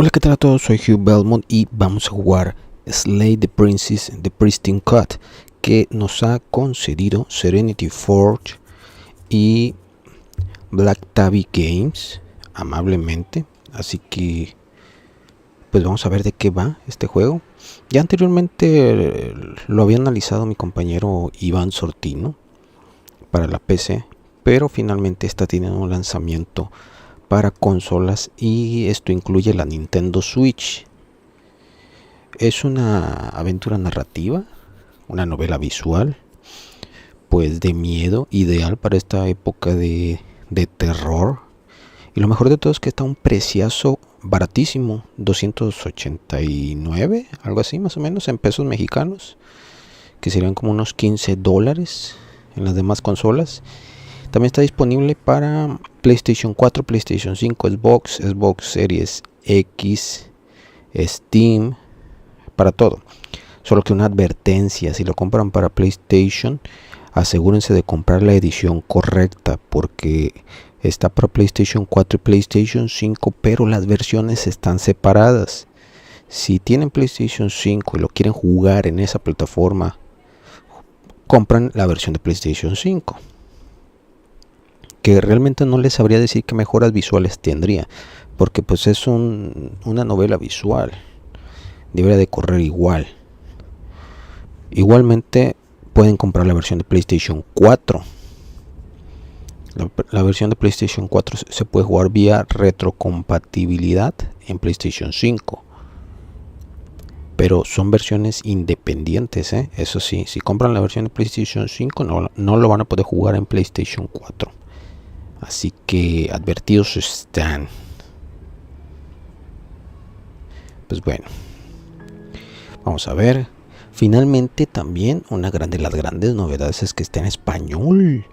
Hola, ¿qué tal a todos? Soy Hugh Belmont y vamos a jugar Slay the Princess de Pristine Cut, que nos ha concedido Serenity Forge y Black Tabby Games amablemente. Así que pues vamos a ver de qué va este juego. Ya anteriormente lo había analizado mi compañero Iván Sortino para la PC, pero finalmente está teniendo un lanzamiento para consolas y esto incluye la Nintendo Switch. Es una aventura narrativa, una novela visual, pues de miedo, ideal para esta época de terror. Y lo mejor de todo es que está a un preciazo baratísimo, 289, algo así más o menos, en pesos mexicanos, que serían como unos $15 en las demás consolas. También está disponible para PlayStation 4, PlayStation 5, Xbox Series X, Steam, para todo. Solo que una advertencia: si lo compran para PlayStation, asegúrense de comprar la edición correcta, porque está para PlayStation 4 y PlayStation 5, pero las versiones están separadas. Si tienen PlayStation 5 y lo quieren jugar en esa plataforma, compran la versión de PlayStation 5. Que realmente no les sabría decir qué mejoras visuales tendría, porque pues es una novela visual, debería de correr igual. Igualmente pueden comprar la versión de PlayStation 4. La versión de PlayStation 4 se puede jugar vía retrocompatibilidad en PlayStation 5, pero son versiones independientes, ¿eh? Eso sí, si compran la versión de PlayStation 5 no lo van a poder jugar en PlayStation 4. Así que advertidos están. Pues bueno, vamos a ver. Finalmente también una de las grandes novedades es que está en español.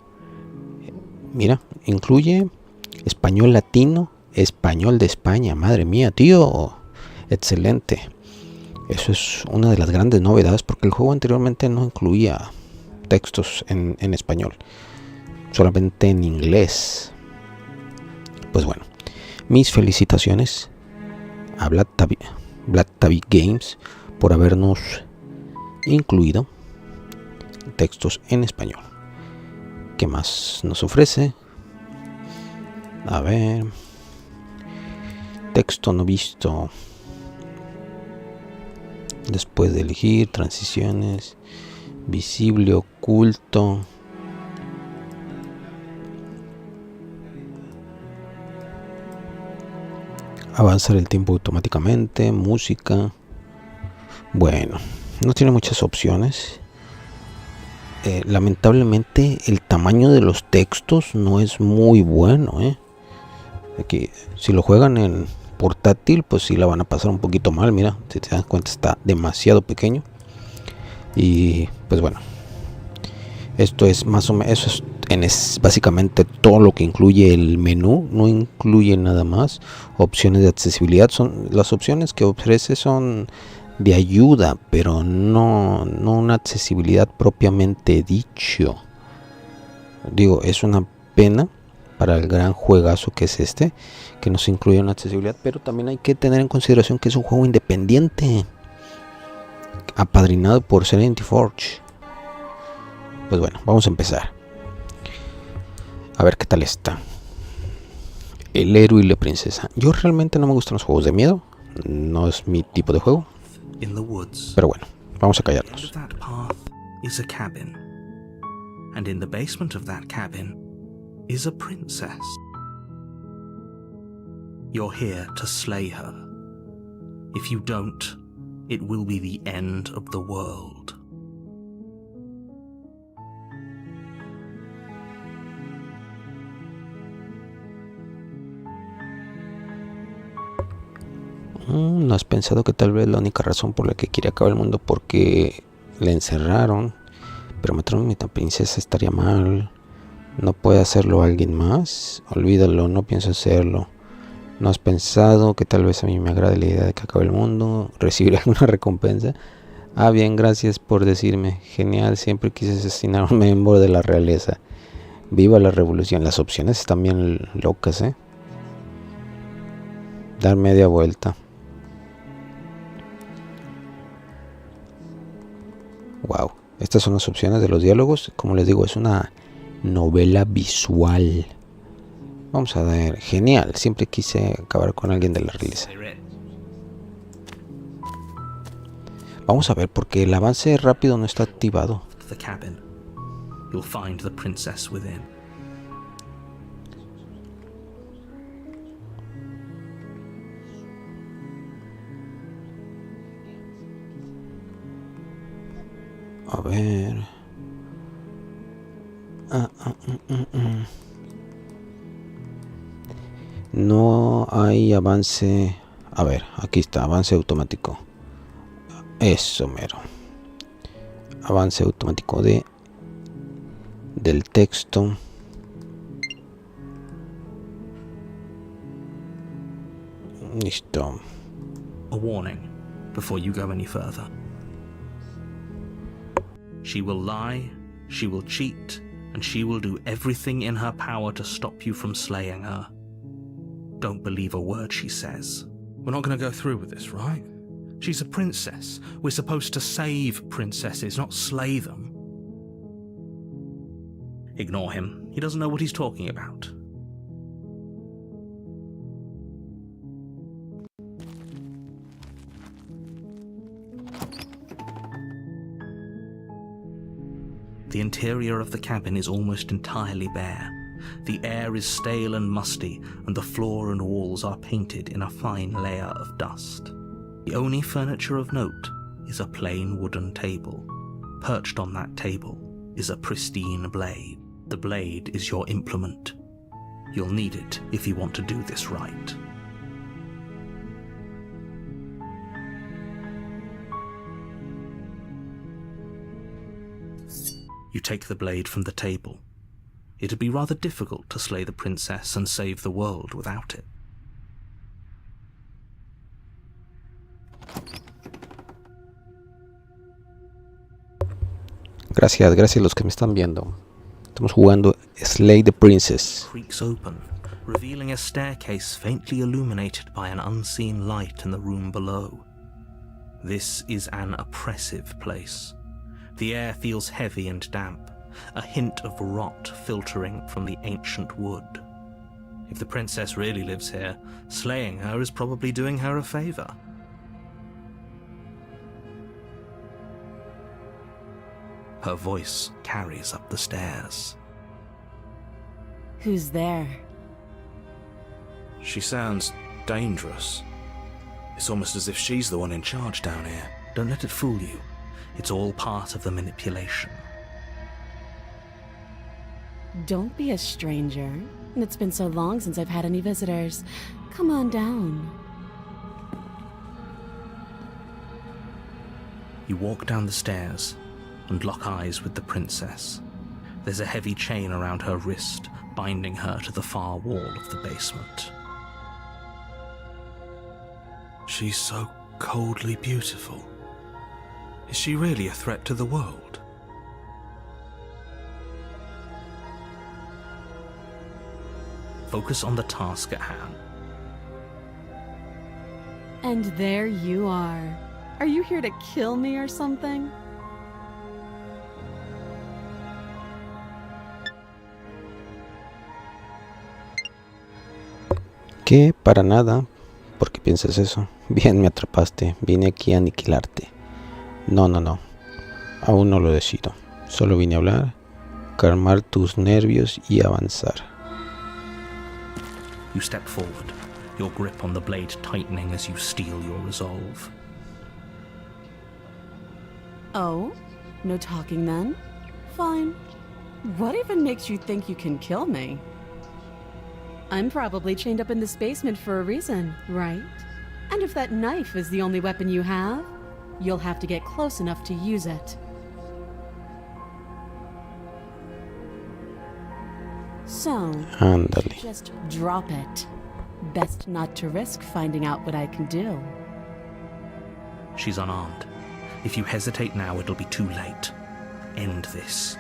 Mira, incluye español latino, español de España. Madre mía, tío. Excelente. Eso es una de las grandes novedades, porque el juego anteriormente no incluía textos en español, solamente en inglés. Pues bueno, mis felicitaciones a Black Tabby Games por habernos incluido textos en español. ¿Qué más nos ofrece? A ver, texto no visto. Después de elegir, transiciones, visible, oculto. Avanzar el tiempo automáticamente, música. Bueno, no tiene muchas opciones. Lamentablemente el tamaño de los textos no es muy bueno, Aquí, si lo juegan en portátil, pues sí la van a pasar un poquito mal. Mira, si te das cuenta, está demasiado pequeño. Y pues bueno, esto es más o menos, eso es básicamente todo lo que incluye el menú. No incluye nada más. Opciones de accesibilidad, las opciones que ofrece son de ayuda, pero no una accesibilidad propiamente dicho. Digo, es una pena para el gran juegazo que es este, que no se incluye una accesibilidad, pero también hay que tener en consideración que es un juego independiente, apadrinado por Serenity Forge. Pues bueno, vamos a empezar. A ver qué tal está. El héroe y la princesa. Yo realmente no me gustan los juegos de miedo, no es mi tipo de juego. Pero bueno, vamos a callarnos. Is a cabin, and in the basement of that cabin is a princess. You're here to slay her. If you don't, it will be the end of the world. ¿No has pensado que tal vez la única razón por la que quiere acabar el mundo porque le encerraron? Pero matar a mi princesa estaría mal. ¿No puede hacerlo alguien más? Olvídalo, no pienso hacerlo. ¿No has pensado que tal vez a mí me agrade la idea de que acabe el mundo? ¿Recibiré alguna recompensa? Ah, bien, gracias por decirme. Genial, siempre quise asesinar a un miembro de la realeza. Viva la revolución. Las opciones están bien locas, Dar media vuelta. Wow, estas son las opciones de los diálogos. Como les digo, es una novela visual. Vamos a ver, genial. Siempre quise acabar con alguien de la realeza. Vamos a ver porque el avance rápido no está activado. The cabin. You'll find the princess within. A ver. No hay avance. A ver, aquí está, avance automático. Eso mero. Avance automático del texto. Listo. A warning before you go any further. She will lie, she will cheat, and she will do everything in her power to stop you from slaying her. Don't believe a word she says. We're not going to go through with this, right? She's a princess. We're supposed to save princesses, not slay them. Ignore him. He doesn't know what he's talking about. The interior of the cabin is almost entirely bare. The air is stale and musty, and the floor and walls are painted in a fine layer of dust. The only furniture of note is a plain wooden table. Perched on that table is a pristine blade. The blade is your implement. You'll need it if you want to do this right. You take the blade from the table. It'd be rather difficult to slay the princess and save the world without it. Gracias los que me están viendo. Estamos jugando Slay the Princess. Creaks open, revealing a staircase faintly illuminated by an unseen light in the room below. This is an oppressive place. The air feels heavy and damp, a hint of rot filtering from the ancient wood. If the princess really lives here, slaying her is probably doing her a favor. Her voice carries up the stairs. Who's there? She sounds dangerous. It's almost as if she's the one in charge down here. Don't let it fool you. It's all part of the manipulation. Don't be a stranger. It's been so long since I've had any visitors. Come on down. You walk down the stairs and lock eyes with the princess. There's a heavy chain around her wrist, binding her to the far wall of the basement. She's so coldly beautiful. Is she really a threat to the world? Focus on the task at hand. And there you are. Are you here to kill me or something? Que para nada. ¿Por qué piensas eso? Bien, me atrapaste. Vine aquí a aniquilarte. No. Aún no lo decido. Solo vine a hablar, calmar tus nervios y avanzar. You step forward, your grip on the blade tightening as you steel your resolve. Oh? No talking then? Fine. What even makes you think you can kill me? I'm probably chained up in this basement for a reason, right? And if that knife is the only weapon you have, you'll have to get close enough to use it. So, Ándale. just drop it. Best not to risk finding out what I can do. She's unarmed. If you hesitate now, it'll be too late. End this.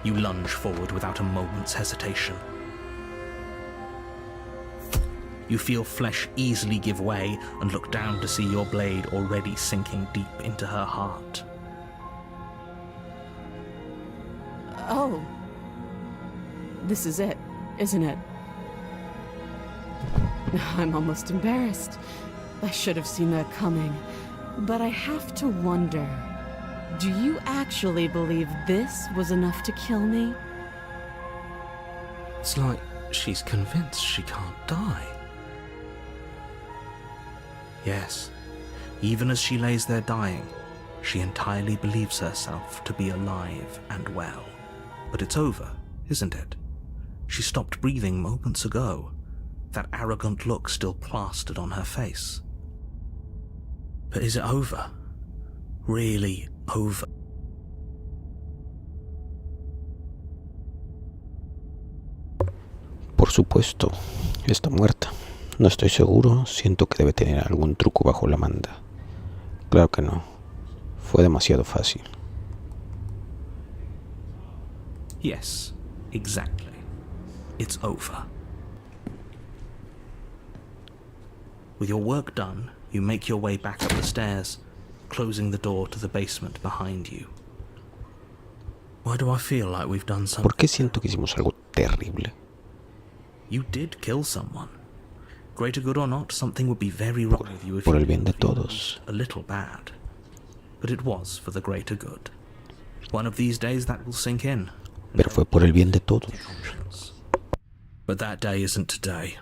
You lunge forward without a moment's hesitation. You feel flesh easily give way and look down to see your blade already sinking deep into her heart. Oh. This is it, isn't it? I'm almost embarrassed. I should have seen that coming. But I have to wonder, do you actually believe this was enough to kill me? It's like she's convinced she can't die. Yes, even as she lays there dying, she entirely believes herself to be alive and well. But it's over, isn't it? She stopped breathing moments ago, that arrogant look still plastered on her face. But is it over? Really over? Por supuesto, está muerta. No estoy seguro, siento que debe tener algún truco bajo la manga. Claro que no. Fue demasiado fácil. Yes, exactly. It's over. With your work done, you make your way back up the stairs, closing the door to the basement behind you. Why do I feel like we've done something? ¿Por qué siento que hicimos algo terrible? You did kill someone. Greater good or not, something would be very wrong with you if Por you el bien de feel todos. a little bad. But it was for the greater good. One of these days that will sink in. Pero fue por el bien de todos. But that day isn't today.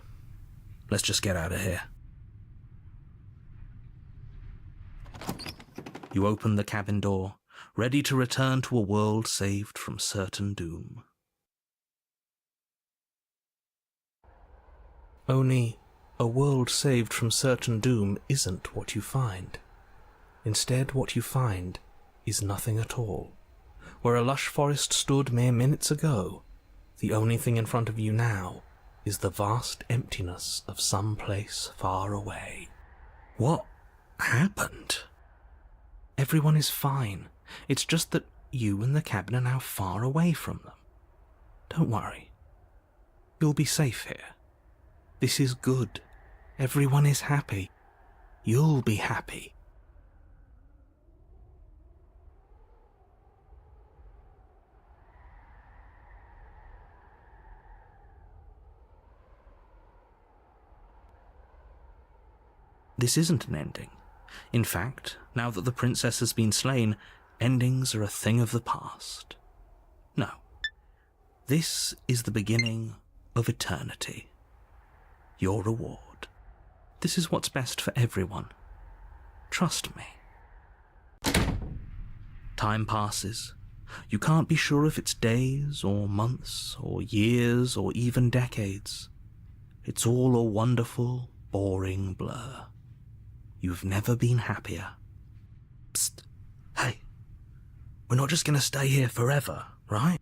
Let's just get out of here. You open the cabin door, ready to return to a world saved from certain doom. Only, a world saved from certain doom isn't what you find. Instead, what you find is nothing at all. Where a lush forest stood mere minutes ago, the only thing in front of you now is the vast emptiness of some place far away. What happened? Everyone is fine. It's just that you and the cabin are now far away from them. Don't worry. You'll be safe here. This is good. Everyone is happy. You'll be happy. This isn't an ending. In fact, now that the princess has been slain, endings are a thing of the past. No. This is the beginning of eternity. Your reward. This is what's best for everyone. Trust me. Time passes. You can't be sure if it's days or months or years or even decades. It's all a wonderful, boring blur. You've never been happier. Psst. Hey. We're not just going to stay here forever, right?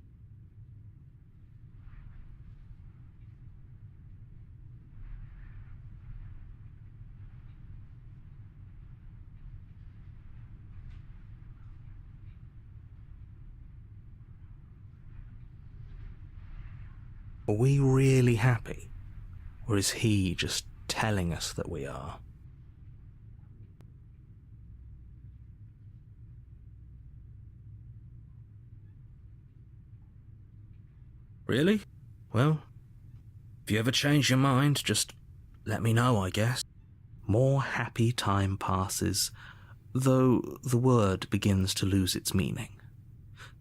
Are we really happy? Or is he just telling us that we are? Really? Well, if you ever change your mind, just let me know, I guess. More happy time passes, though the word begins to lose its meaning.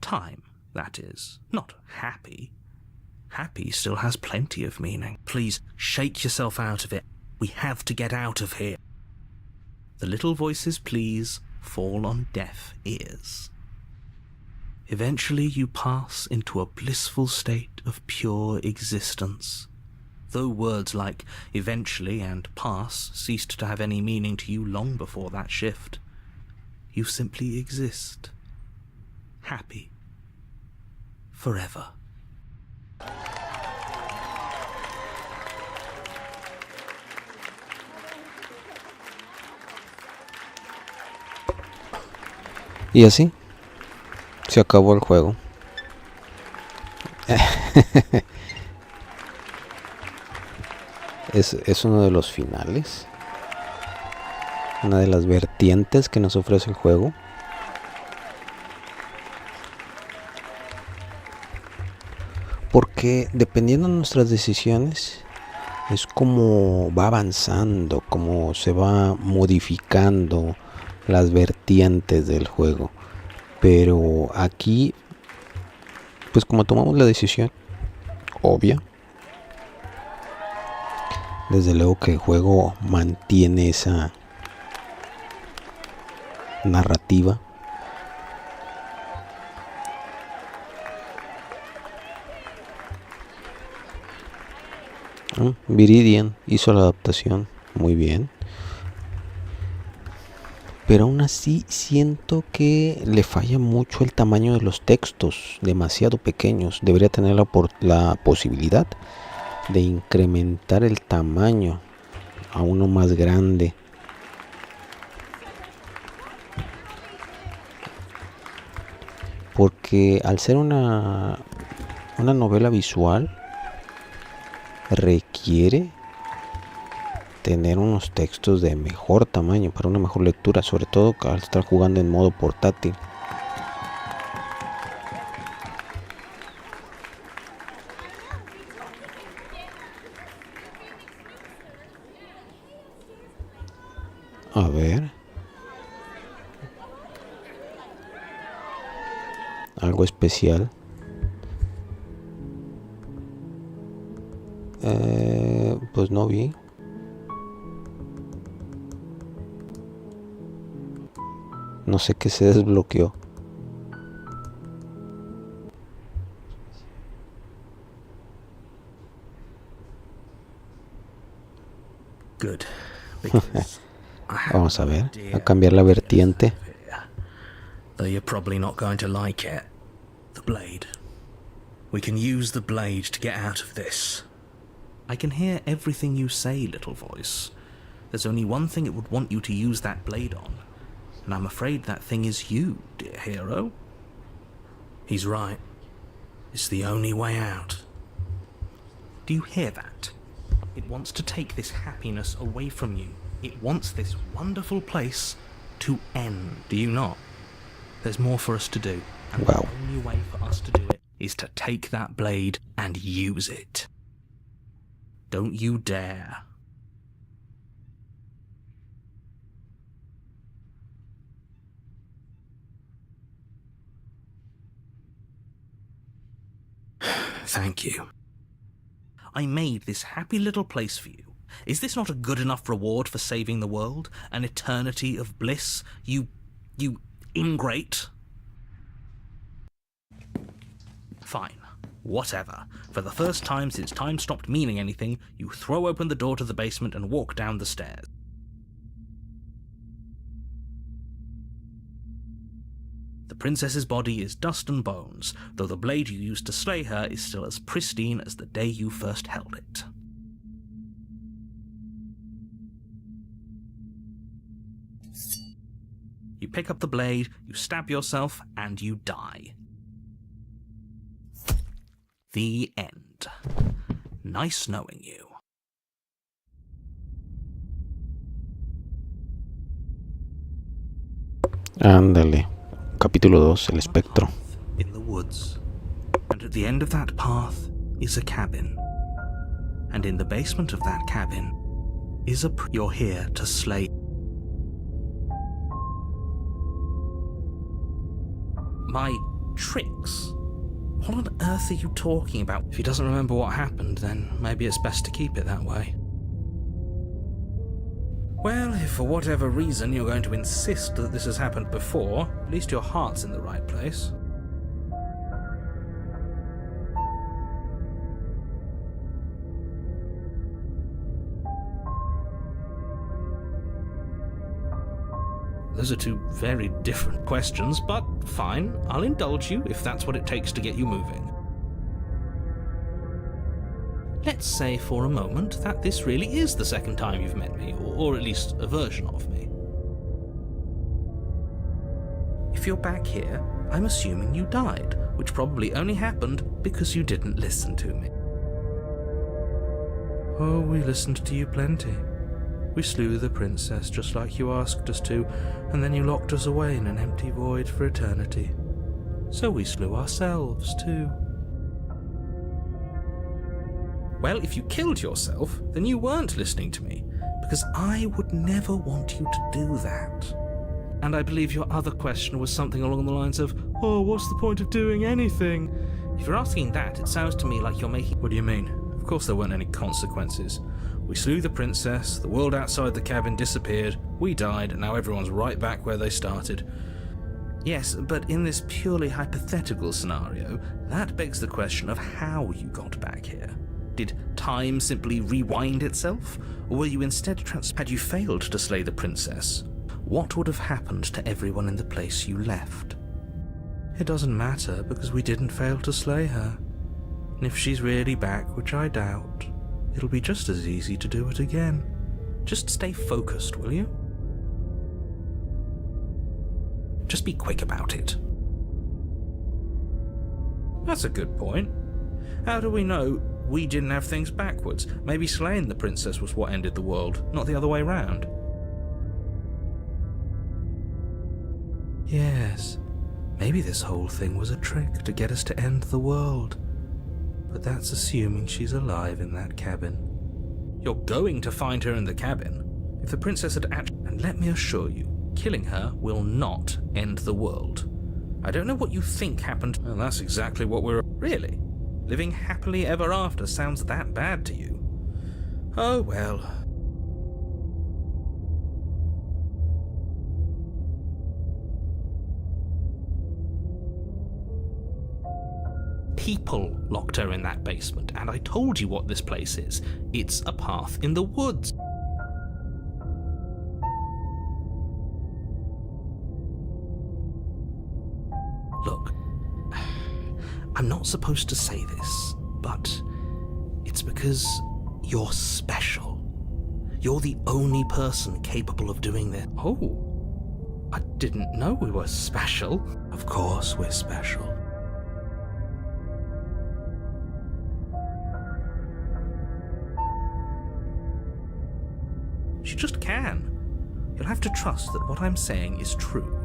Time, that is, not happy. Happy still has plenty of meaning. Please, shake yourself out of it. We have to get out of here. The little voices, please, fall on deaf ears. Eventually you pass into a blissful state of pure existence. Though words like eventually and pass ceased to have any meaning to you long before that shift, you simply exist. Happy. Forever. Y así se acabó el juego. Es uno de los finales, una de las vertientes que nos ofrece el juego. Porque dependiendo de nuestras decisiones es como va avanzando, como se va modificando las vertientes del juego. Pero aquí, pues como tomamos la decisión obvia, desde luego que el juego mantiene esa narrativa. Viridian hizo la adaptación muy bien, pero aún así siento que le falla mucho el tamaño de los textos, demasiado pequeños. Debería tener la posibilidad de incrementar el tamaño a uno más grande. Porque al ser una novela visual, requiere tener unos textos de mejor tamaño para una mejor lectura, sobre todo al estar jugando en modo portátil. A ver, algo especial. Pues no vi. No sé qué se desbloqueó. Good. Because I have Vamos a no ver, idea a cambiar la vertiente. though you're probably not going to like it. The blade. We can use the blade to get out of this. I can hear everything you say, little voice. There's only one thing it would want you to use that blade on, and I'm afraid that thing is you, dear hero. He's right. It's the only way out. Do you hear that? It wants to take this happiness away from you. It wants this wonderful place to end. Do you not? There's more for us to do, and Wow. the only way for us to do it is to take that blade and use it. Don't you dare. Thank you. I made this happy little place for you. Is this not a good enough reward for saving the world? An eternity of bliss? You ingrate? Fine. Whatever. For the first time since time stopped meaning anything, you throw open the door to the basement and walk down the stairs. The princess's body is dust and bones, though the blade you used to slay her is still as pristine as the day you first held it. You pick up the blade, you stab yourself, and you die. The end. Nice knowing you. Ándale. Capítulo 2, el espectro. In the woods. And at the end of that path is a cabin. And in the basement of that cabin is you're here to slay. My tricks? What on earth are you talking about? If he doesn't remember what happened, then maybe it's best to keep it that way. Well, if for whatever reason you're going to insist that this has happened before, at least your heart's in the right place. Those are two very different questions, but fine, I'll indulge you if that's what it takes to get you moving. Let's say for a moment that this really is the second time you've met me, or at least a version of me. If you're back here, I'm assuming you died, which probably only happened because you didn't listen to me. Oh, we listened to you plenty. We slew the princess just like you asked us to, and then you locked us away in an empty void for eternity. So we slew ourselves too. Well, if you killed yourself, then you weren't listening to me, because I would never want you to do that. And I believe your other question was something along the lines of, oh, what's the point of doing anything? If you're asking that, it sounds to me like you're making... What do you mean? Of course there weren't any consequences. We slew the princess, the world outside the cabin disappeared, we died, and now everyone's right back where they started. Yes, but in this purely hypothetical scenario, that begs the question of how you got back here. Did time simply rewind itself? Or were you instead Had you failed to slay the princess, what would have happened to everyone in the place you left? It doesn't matter, because we didn't fail to slay her. And if she's really back, which I doubt, it'll be just as easy to do it again. Just stay focused, will you? Just be quick about it. That's a good point. How do we know we didn't have things backwards? Maybe slaying the princess was what ended the world, not the other way round. Yes, maybe this whole thing was a trick to get us to end the world. But that's assuming she's alive in that cabin. You're going to find her in the cabin. If the princess had actually... And let me assure you, killing her will not end the world. I don't know what you think happened... Well, that's exactly what we're... Really? Living happily ever after sounds that bad to you? Oh, well... People locked her in that basement, and I told you what this place is. It's a path in the woods. Look, I'm not supposed to say this, but it's because you're special. You're the only person capable of doing this. Oh, I didn't know we were special. Of course we're special. You just can. You'll have to trust that what I'm saying is true.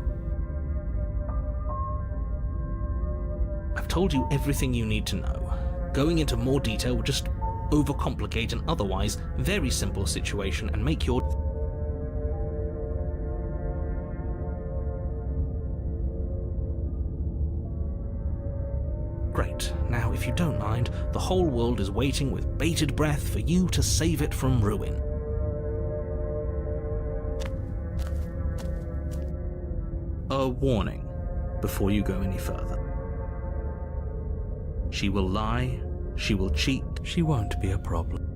I've told you everything you need to know. Going into more detail would just overcomplicate an otherwise very simple situation and make your... Great. Now, if you don't mind, the whole world is waiting with bated breath for you to save it from ruin. A warning before you go any further. She will lie, she will cheat, she won't be a problem.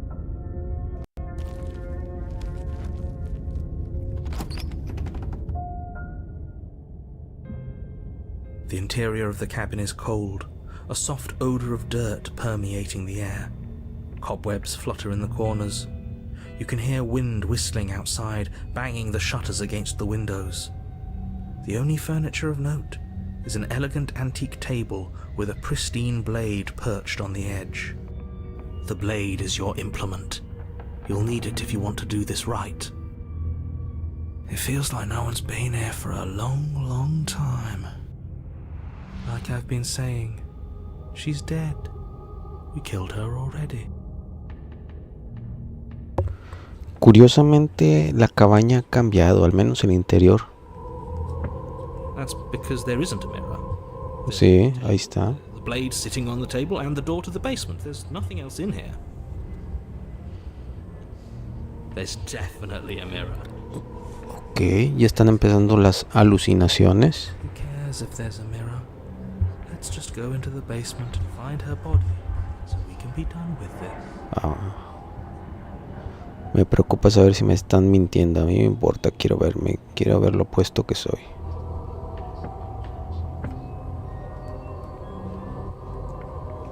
The interior of the cabin is cold, a soft odor of dirt permeating the air. Cobwebs flutter in the corners. You can hear wind whistling outside, banging the shutters against the windows. The only furniture of note is an elegant antique table with a pristine blade perched on the edge. The blade is your implement. You'll need it if you want to do this right. It feels like no one's been here for a long, long time. Like I've been saying, she's dead. We killed her already. Curiosamente, la cabaña ha cambiado, al menos el interior. That's because there isn't a mirror. Sí, ahí está. The blade sitting on the table and the door to the basement. There's nothing else in here. There's definitely a mirror. Ok, ya están empezando las alucinaciones. Who cares if there's a mirror? Let's just go into the basement and find her body, so we can be done with this. Me preocupa saber si me están mintiendo. A mí me importa, quiero ver lo opuesto que soy.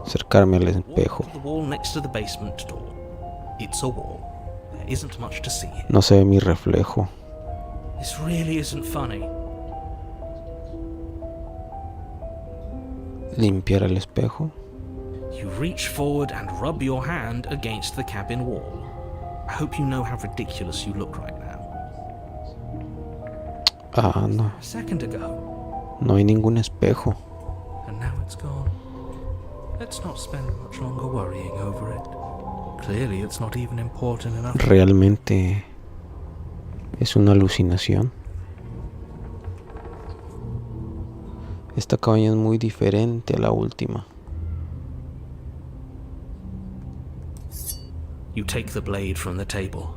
Acercarme al espejo. No se ve mi reflejo. This really isn't funny. limpiar el espejo. You reach forward and rub your hand against the cabin wall. I hope you know how ridiculous you look right now. Ah, no. A second ago, No hay ningún espejo. and now it's gone. Let's not spend much longer worrying over it. Clearly, it's not even important enough. Realmente es una alucinación. Esta cabaña es muy diferente a la última. You take the blade from the table.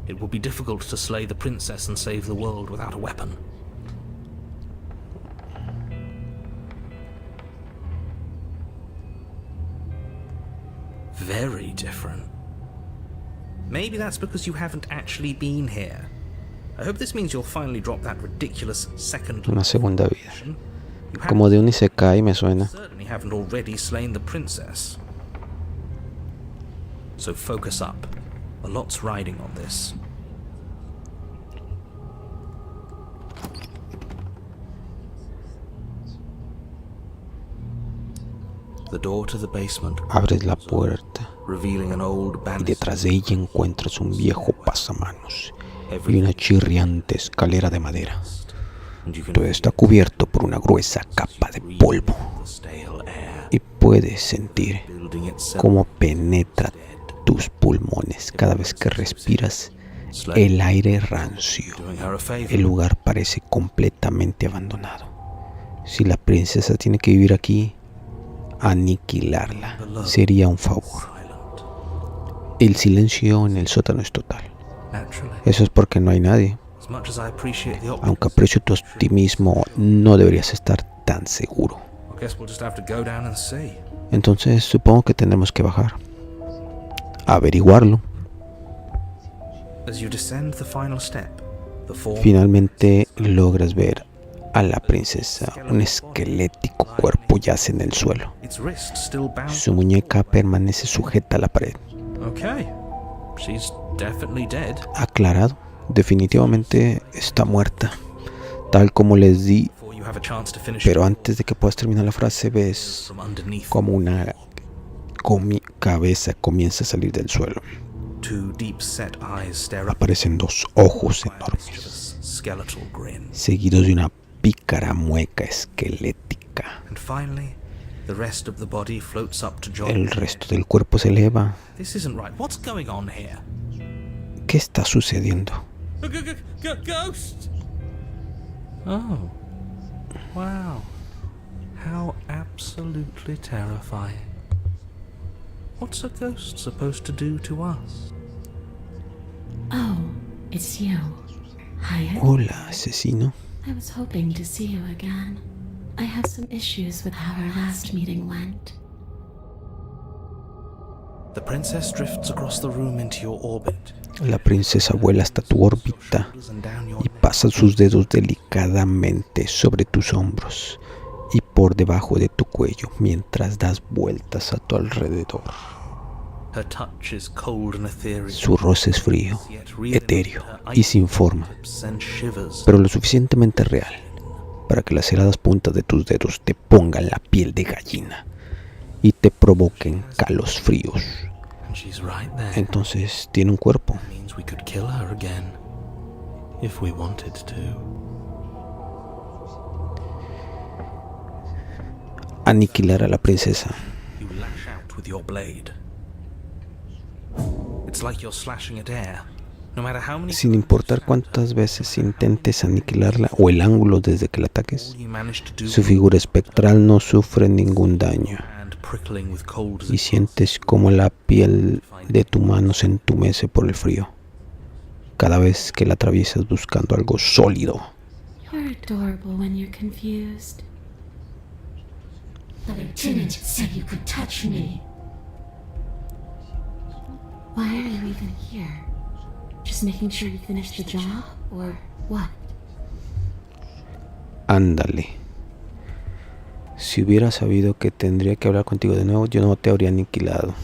It will be difficult to slay the princess and save the world without a weapon. Very different. Maybe that's because you haven't actually been here. I hope this means you'll finally drop that ridiculous second. Una segunda vida. You Como de un isekai me suena. certainly haven't already slain the princess. So focus up. A lot's riding on this. The door to the basement, Abres la puerta revealing an old y banister. detrás de ella encuentras un viejo pasamanos y una chirriante escalera de madera. And you can Todo está cubierto por una gruesa capa de polvo the stale air y puedes sentir building itself. cómo penetra tus pulmones cada vez que respiras el aire rancio. Doing her a favor. El lugar parece completamente abandonado. Si la princesa tiene que vivir aquí, aniquilarla sería un favor. Silent. El silencio en el sótano es total. Naturally. Eso es porque no hay nadie. As much as I appreciate the Aunque aprecio tu optimismo, no deberías estar tan seguro. I guess we'll just have to go down and see. Entonces supongo que tendremos que bajar. Averiguarlo. As you descend the final step, the form Finalmente logras ver a la princesa. Un esquelético cuerpo yace en el suelo. its wrist still bound. Su muñeca permanece sujeta a la pared. Okay. She's definitely dead. Aclarado. Definitivamente está muerta. Tal como les di. Before you have a chance to finish Pero antes de que puedas terminar la frase, ves from underneath. como una cabeza comienza a salir del suelo. Two deep set eyes stare up Aparecen dos ojos with a enormes, mischievous skeletal grin. seguidos de una pícara mueca esquelética. And finally, the rest of the body floats up to join. El resto del cuerpo se eleva. This isn't right. What's going on here? ¿Qué está sucediendo? Ghost! Oh. Wow. How absolutely terrifying. What's a ghost supposed to do to us? Oh, it's you. Hyatt? Hola, asesino. I was hoping to see you again. I have some issues with how our last meeting went. The princess drifts across the room into your orbit. La princesa vuela hasta tu órbita Shoulders and down your y neck. pasa sus dedos delicadamente sobre tus hombros y por debajo de tu cuello mientras das vueltas a tu alrededor. Her touch is cold and ethereal. Su roce es frío, Yet real, etéreo her y icy sin forma, lips send shivers. pero lo suficientemente real para que las heladas puntas de tus dedos te pongan la piel de gallina y te provoquen calosfríos. And she's right there. Entonces tiene un cuerpo. Means we could kill her again if we wanted to. Aniquilar a la princesa. You lash out with your blade. It's like you're slashing at air. No matter how many Sin importar cuántas veces intentes aniquilarla o el ángulo desde que la ataques, all you manage to do su figura espectral no sufre ningún daño hand prickling with cold as y it sientes como la piel de tu mano se entumece por el frío cada vez que la atraviesas buscando algo sólido. You're adorable when you're confused. The lieutenant said you could touch me. Why are you even here? Just making sure you finish the job, or what? Ándale. Si hubiera sabido que tendría que hablar contigo de nuevo, yo no te habría aniquilado.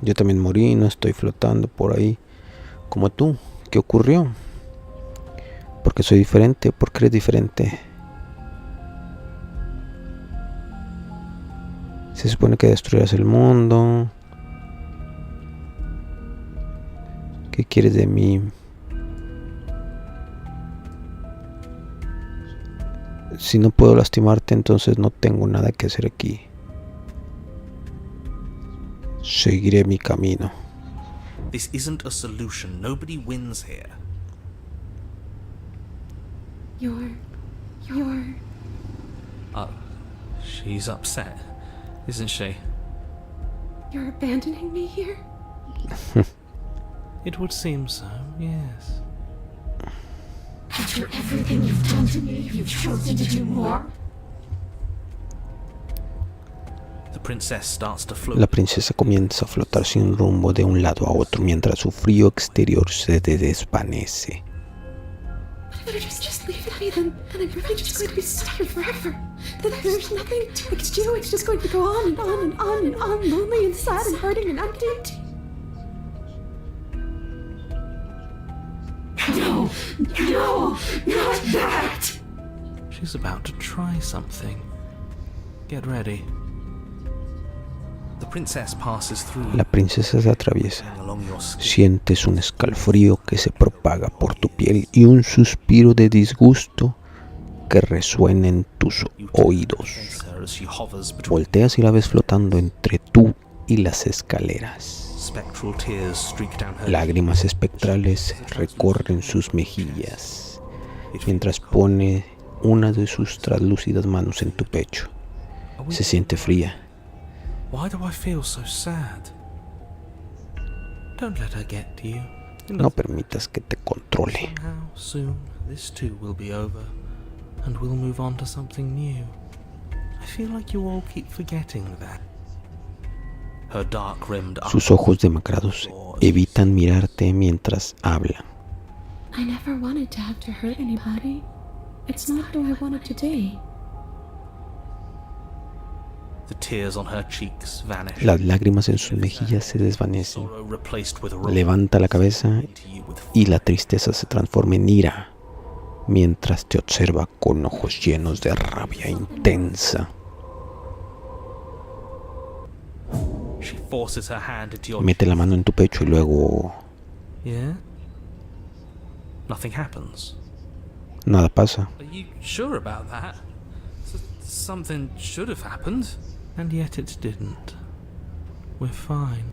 Yo también morí y no estoy flotando por ahí como tú. ¿Qué ocurrió? ¿Porque soy diferente? ¿Por qué eres diferente? Se supone que destruirás el mundo. ¿Qué quieres de mí? Si no puedo lastimarte, entonces no tengo nada que hacer aquí. Seguiré mi camino. This isn't a solution. Nobody wins here. You're... Oh, she's upset, isn't she? You're abandoning me here? It would seem so, yes. After everything you've done to me, you've chosen to do more? The princess starts to float. La princesa comienza a flotar sin rumbo de un lado a otro mientras su frío exterior se desvanece. But if I just leave me, then I'm really just going to be stuck here forever. Then there's nothing I can do. It's just going to go on and on and on and on, lonely and sad and hurting and empty. No, no, not that! She's about to try something. Get ready. The princess passes through La princesa se atraviesa. along your skin. Sientes un escalofrío que se propaga por tu piel y un suspiro de disgusto que resuena en tus You turn oídos. against her as she hovers between Volteas y la ves flotando entre tú y las escaleras. spectral tears streak down her Lágrimas espectrales recorren sus mejillas mientras pone una de sus translúcidas manos en tu pecho. Se siente fría. Why do I feel so sad? Don't let her get to you. No permitas que te controle. Somehow, soon, this too will be over, and we'll move on to something new. I feel like you all keep forgetting that. her dark-rimmed eyes. Sus ojos demacrados evitan mirarte mientras habla. I never wanted to have to hurt anybody. It's not who I wanted to be. The tears on her cheeks vanish. Las lágrimas en sus mejillas se desvanecen. Sorrow replaced with relief Levanta la cabeza into you with y la tristeza se transforma en ira mientras te observa con ojos llenos de rabia intensa. She forces her hand into your Mete la mano en tu pecho y luego Yeah? Nothing happens. nada pasa. Are you sure about that? Something should have happened. And yet it didn't. We're fine.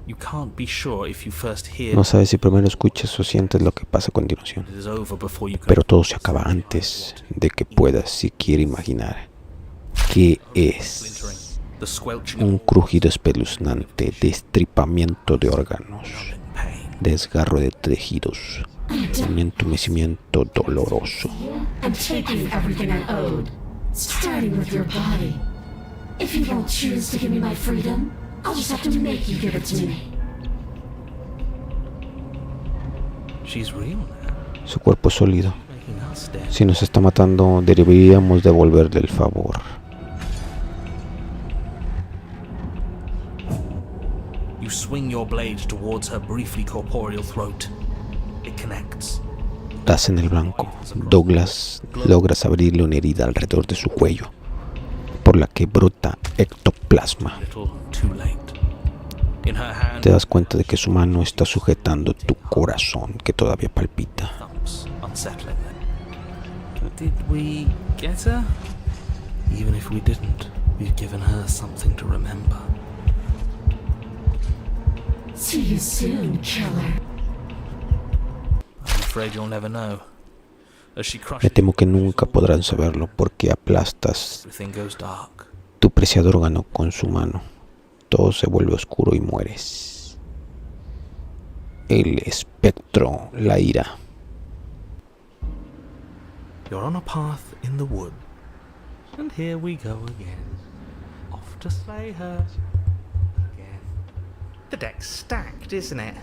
You can't be sure if you first hear No sabes si primero escuchas o sientes lo que pasa a continuación. it is over before you can. Pero todo se acaba antes de que puedas siquiera imaginar qué es. Splintering, the squelching Un of crujido espeluznante, destripamiento de órganos, numbing pain. desgarro de tejidos, un entumecimiento doloroso. I'm taking everything I owed, starting with your body. If you don't choose to give me my freedom, I'll just have to make you give it to me. She's real now. Su cuerpo es sólido. Making us dead. Si nos está matando, deberíamos devolverle el favor. You swing your blade towards her briefly corporeal throat. It connects. Das en el blanco. Douglas logras abrirle una herida alrededor de su cuello, por la que brota ectoplasma. Little too late. In her hand, Te das cuenta de que su mano está sujetando tu corazón que todavía palpita. thumps unsettling. Did we get her? Even if we didn't, we've given her something to remember. See you soon, killer. I'm afraid you'll never know. As she Me crushes, temo que nunca podrán saberlo porque aplastas everything goes dark. tu preciado órgano con su mano. Todo se vuelve oscuro y mueres. El espectro, la ira. You're on a path in the wood. And here we go again. Off to slay her. Again. The deck's stacked, isn't it?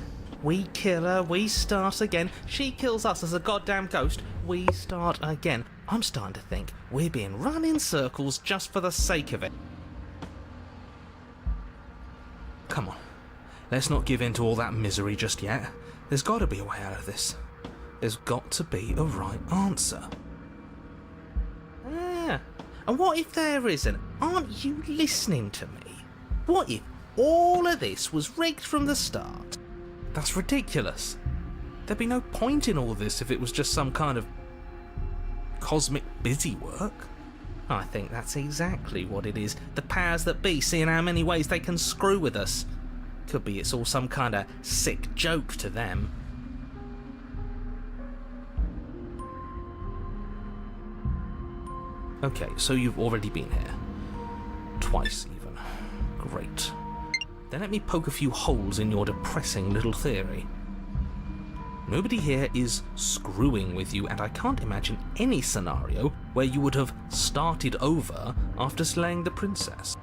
We kill her, we start again. She kills us as a goddamn ghost, we start again. I'm starting to think we're being run in circles just for the sake of it. Come on, let's not give in to all that misery just yet. There's got to be a way out of this. There's got to be a right answer. And what if there isn't? Aren't you listening to me? What if all of this was rigged from the start? That's ridiculous. There'd be no point in all this if it was just some kind of cosmic busy work. I think that's exactly what it is. The powers that be seeing how many ways they can screw with us. Could be it's all some kind of sick joke to them. Okay, so you've already been here. Twice, even. Great. Then let me poke a few holes in your depressing little theory. Nobody here is screwing with you, and I can't imagine any scenario where you would have started over after slaying the princess.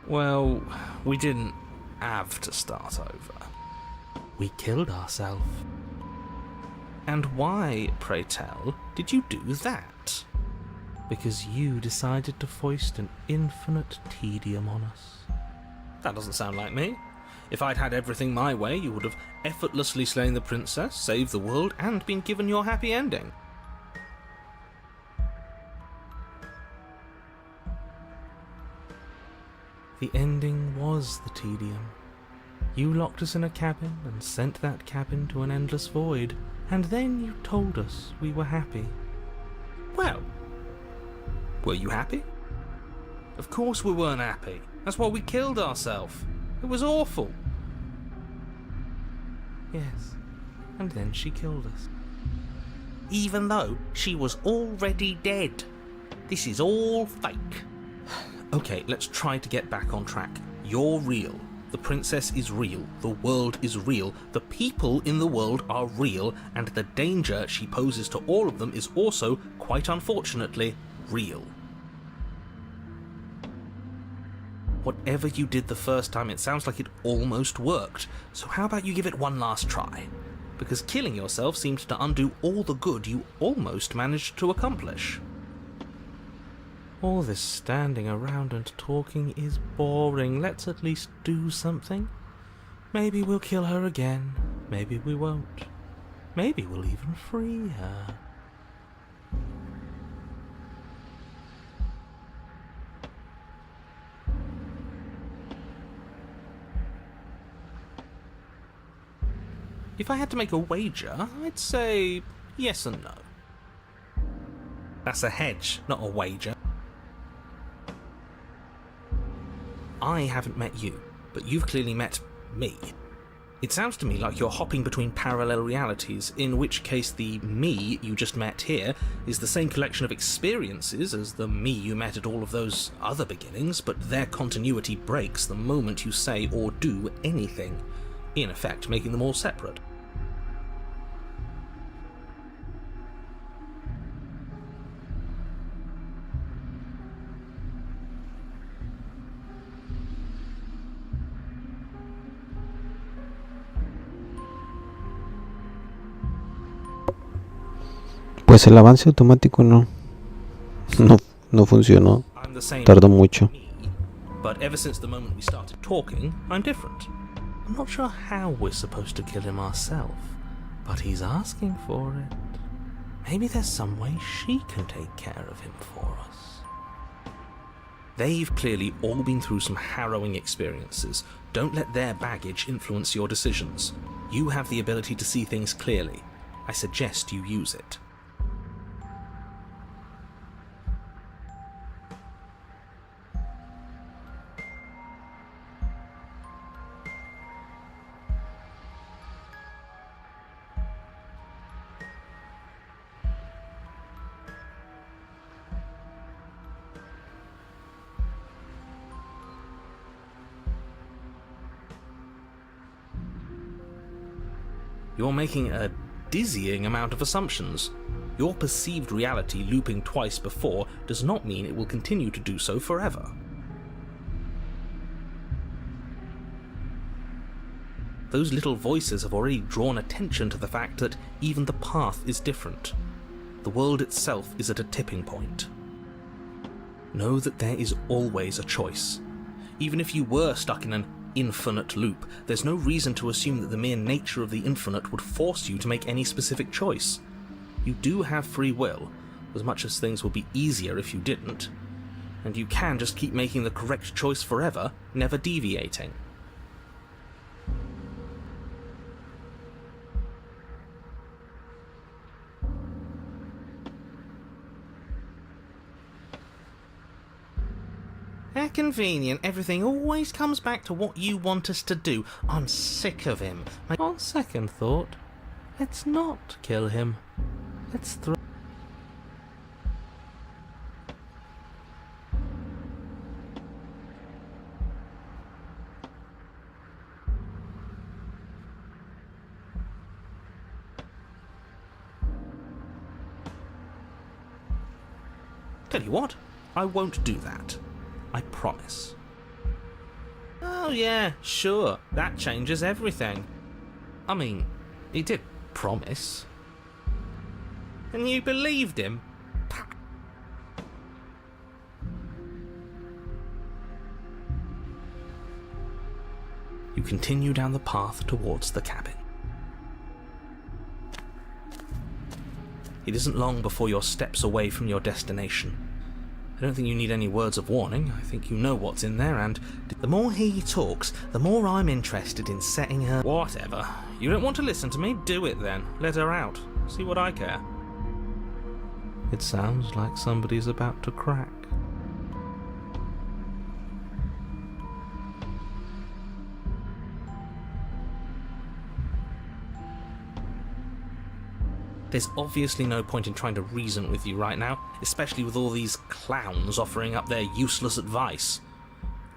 Well, we didn't have to start over. We killed ourselves. And why, pray tell, did you do that? Because you decided to foist an infinite tedium on us. That doesn't sound like me. If I'd had everything my way, you would have effortlessly slain the princess, saved the world, and been given your happy ending. The ending was the tedium. You locked us in a cabin and sent that cabin to an endless void, and then you told us we were happy. Well, were you happy? Of course we weren't happy. That's why we killed ourselves. It was awful. Yes, and then she killed us. Even though she was already dead. This is all fake. Okay, let's try to get back on track. You're real. The princess is real. The world is real. The people in the world are real. And the danger she poses to all of them is also, quite unfortunately, real. Whatever you did the first time, it sounds like it almost worked. So how about you give it one last try? Because killing yourself seems to undo all the good you almost managed to accomplish. All this standing around and talking is boring. Let's at least do something. Maybe we'll kill her again. Maybe we won't. Maybe we'll even free her. If I had to make a wager, I'd say yes and no. That's a hedge, not a wager. I haven't met you, but you've clearly met me. It sounds to me like you're hopping between parallel realities, in which case the me you just met here is the same collection of experiences as the me you met at all of those other beginnings, but their continuity breaks the moment you say or do anything, in effect making them all separate. Pues el avance automático no funcionó. I'm the same Tardó mucho. me, but ever since the moment we started talking, I'm different. I'm not sure how we're supposed to kill him ourselves, but he's asking for it. Maybe there's some way she can take care of him for us. They've clearly all been through some harrowing experiences. Don't let their baggage influence your decisions. You have the ability to see things clearly. I suggest you use it. You're making a dizzying amount of assumptions. Your perceived reality looping twice before does not mean it will continue to do so forever. Those little voices have already drawn attention to the fact that even the path is different. The world itself is at a tipping point. Know that there is always a choice. Even if you were stuck in an infinite loop, there's no reason to assume that the mere nature of the infinite would force you to make any specific choice. You do have free will, as much as things would be easier if you didn't, and you can just keep making the correct choice forever, never deviating. How convenient, everything always comes back to what you want us to do. I'm sick of him. On second thought, let's not kill him. Let's throw... Tell you what, I won't do that. I promise. Oh yeah, sure, that changes everything. I mean, he did promise. And you believed him? You continue down the path towards the cabin. It isn't long before you're steps away from your destination. I don't think you need any words of warning. I think you know what's in there, and the more he talks, the more I'm interested in setting her... Whatever. You don't want to listen to me? Do it then. Let her out. See what I care. It sounds like somebody's about to crack. There's obviously no point in trying to reason with you right now, especially with all these clowns offering up their useless advice.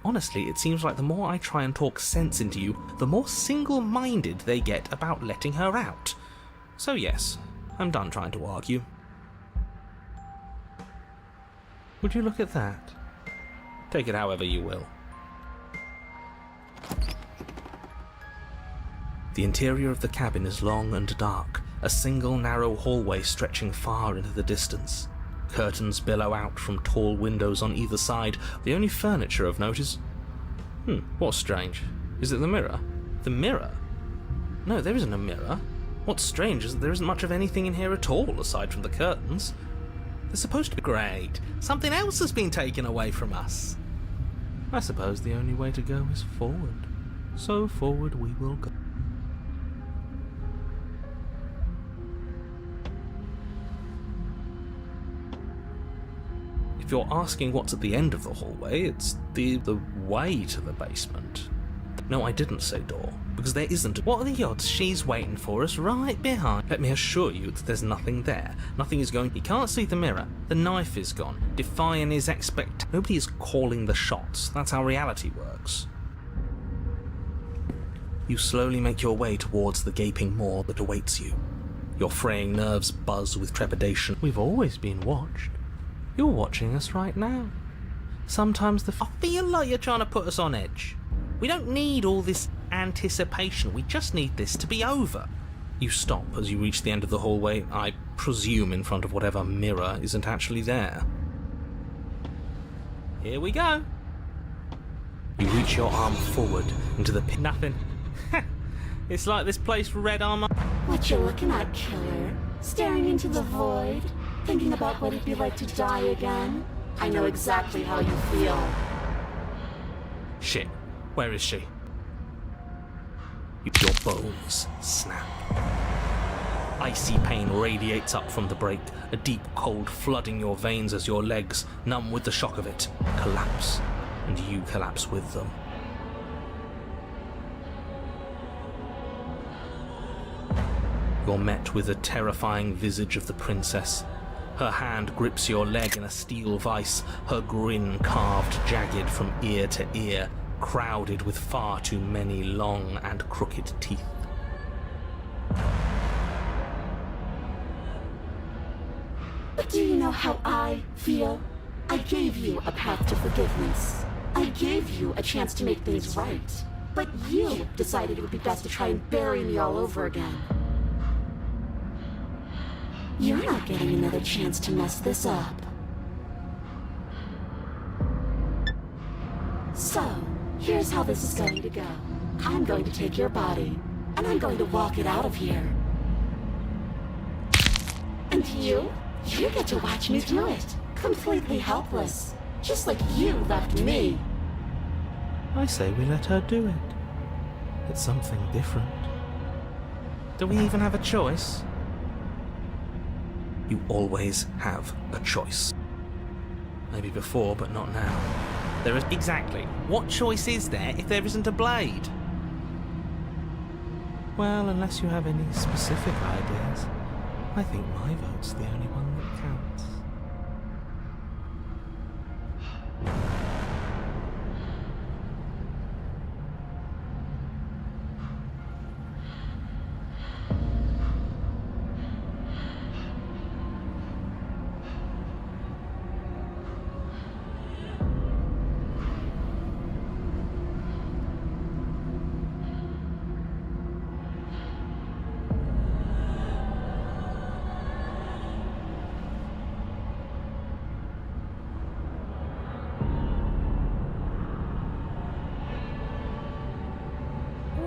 Honestly, it seems like the more I try and talk sense into you, the more single-minded they get about letting her out. So yes, I'm done trying to argue. Would you look at that? Take it however you will. The interior of the cabin is long and dark, a single narrow hallway stretching far into the distance. Curtains billow out from tall windows on either side. The only furniture of note is... what's strange? Is it the mirror? The mirror? No, there isn't a mirror. What's strange is that there isn't much of anything in here at all, aside from the curtains. They're supposed to be great. Something else has been taken away from us. I suppose the only way to go is forward. So forward we will go. If you're asking what's at the end of the hallway, it's the way to the basement. No, I didn't say door, because there isn't. What are the odds she's waiting for us right behind? Let me assure you that there's nothing there. Nothing is going... He can't see the mirror. The knife is gone, defying his expect... Nobody is calling the shots. That's how reality works. You slowly make your way towards the gaping maw that awaits you. Your fraying nerves buzz with trepidation. We've always been watched. You're watching us right now. Sometimes I feel like you're trying to put us on edge. We don't need all this anticipation. We just need this to be over. You stop as you reach the end of the hallway, I presume in front of whatever mirror isn't actually there. Here we go. You reach your arm forward into the pit. Nothing. It's like this place red armor. What you looking at, killer? Staring into the void? Thinking about what it'd be like to die again? I know exactly how you feel. Shit. Where is she? Your bones snap. Icy pain radiates up from the break, a deep cold flooding your veins as your legs, numb with the shock of it, collapse, and you collapse with them. You're met with the terrifying visage of the princess. Her hand grips your leg in a steel vice, her grin carved jagged from ear to ear, crowded with far too many long and crooked teeth. But do you know how I feel? I gave you a path to forgiveness. I gave you a chance to make things right. But you decided it would be best to try and bury me all over again. You're not getting another chance to mess this up. So, Here's how this is going to go. I'm going to take your body, and I'm going to walk it out of here. And you get to watch me do it. Completely helpless. Just like you left me. I say we let her do it. It's something different. Do we even have a choice? You always have a choice. Maybe before, but not now. There is exactly. What choice is there if there isn't a blade? Well, unless you have any specific ideas, I think my vote's the only one that counts.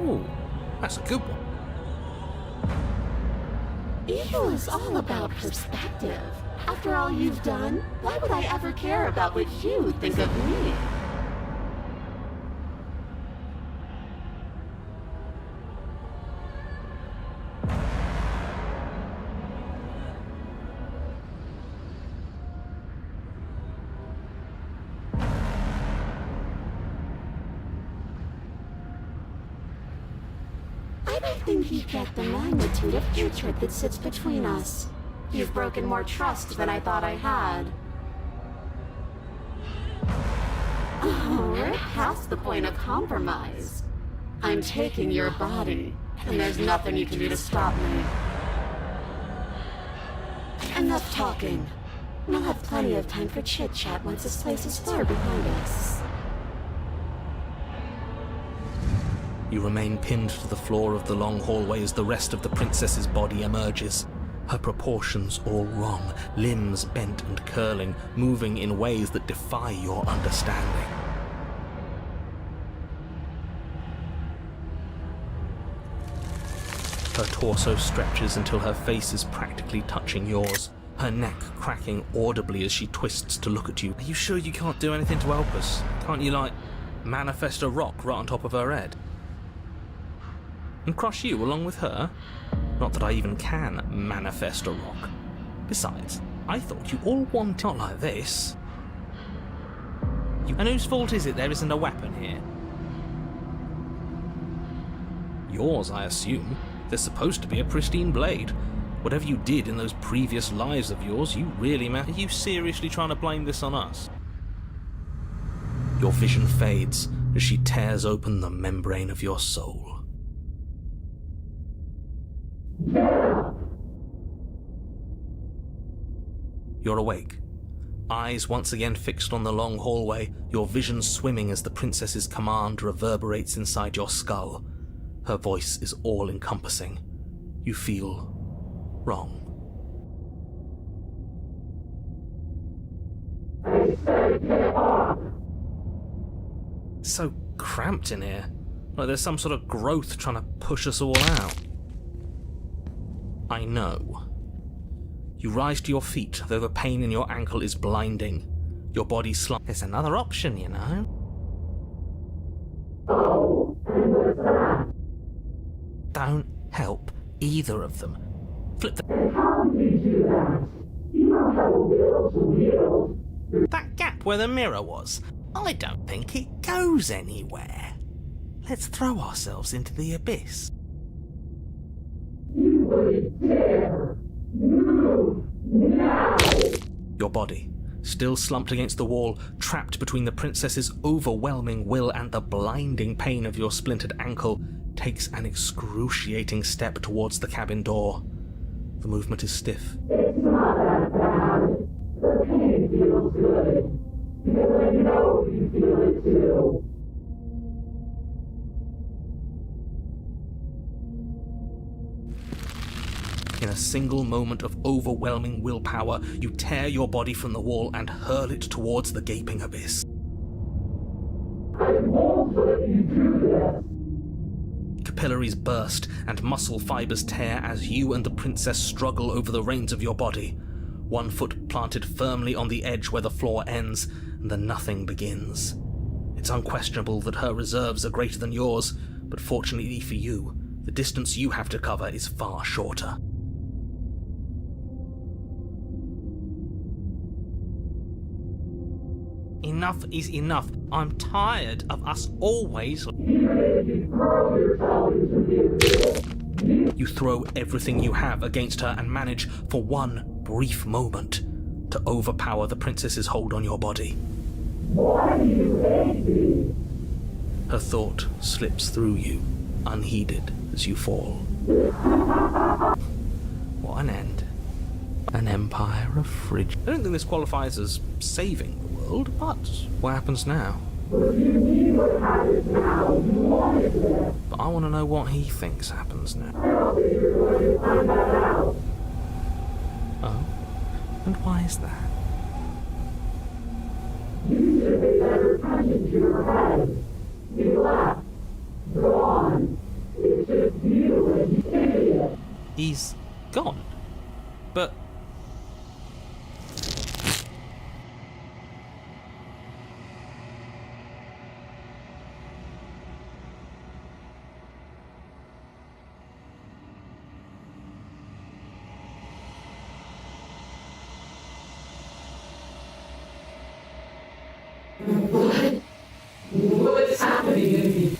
Ooh, that's a good one. Ego is all about perspective. After all you've done, why would I ever care about what you think of me? I don't think you get the magnitude of hatred that sits between us. You've broken more trust than I thought I had. Oh, we're past the point of compromise. I'm taking your body, and there's nothing you can do to stop me. Enough talking. We'll have plenty of time for chit-chat once this place is far behind us. You remain pinned to the floor of the long hallway as the rest of the princess's body emerges. Her proportions all wrong, limbs bent and curling, moving in ways that defy your understanding. Her torso stretches until her face is practically touching yours, her neck cracking audibly as she twists to look at you. Are you sure you can't do anything to help us? Can't you, like, manifest a rock right on top of her head? And crush you along with her? Not that I even can manifest a rock. Besides, I thought you all wanted not like this. And whose fault is it there isn't a weapon here? Yours, I assume. There's supposed to be a pristine blade. Whatever you did in those previous lives of yours, you really Are you seriously trying to blame this on us? Your vision fades as she tears open the membrane of your soul. You're awake, eyes once again fixed on the long hallway, your vision swimming as the princess's command reverberates inside your skull. Her voice is all-encompassing. You feel wrong. It's so cramped in here, like there's some sort of growth trying to push us all out. I know. You rise to your feet, though the pain in your ankle is blinding. Your body slumps. There's another option, you know. Oh, and what's that? Don't help either of them. Flip the... And how do you do that? You don't have a will to wield. That gap where the mirror was. I don't think it goes anywhere. Let's throw ourselves into the abyss. You wouldn't dare. Move now. Your body, still slumped against the wall, trapped between the princess's overwhelming will and the blinding pain of your splintered ankle, takes an excruciating step towards the cabin door. The movement is stiff. It's not that bad. The pain feels good. Because I know you feel it too. In a single moment of overwhelming willpower, you tear your body from the wall and hurl it towards the gaping abyss. I won't Capillaries burst and muscle fibers tear as you and the princess struggle over the reins of your body. One foot planted firmly on the edge where the floor ends, and the nothing begins. It's unquestionable that her reserves are greater than yours, but fortunately for you, the distance you have to cover is far shorter. Enough is enough. I'm tired of us always... You throw everything you have against her and manage, for one brief moment, to overpower the princess's hold on your body. Why do you hate me? Her thought slips through you, unheeded as you fall. What an end. An empire of fridge. I don't think this qualifies as saving the world, but what happens now? But I want to know what he thinks happens now. Oh? And why is that? You should pay better attention to your head. You left. Gone. It's just you and idiot. He's gone. But... What's happening to me?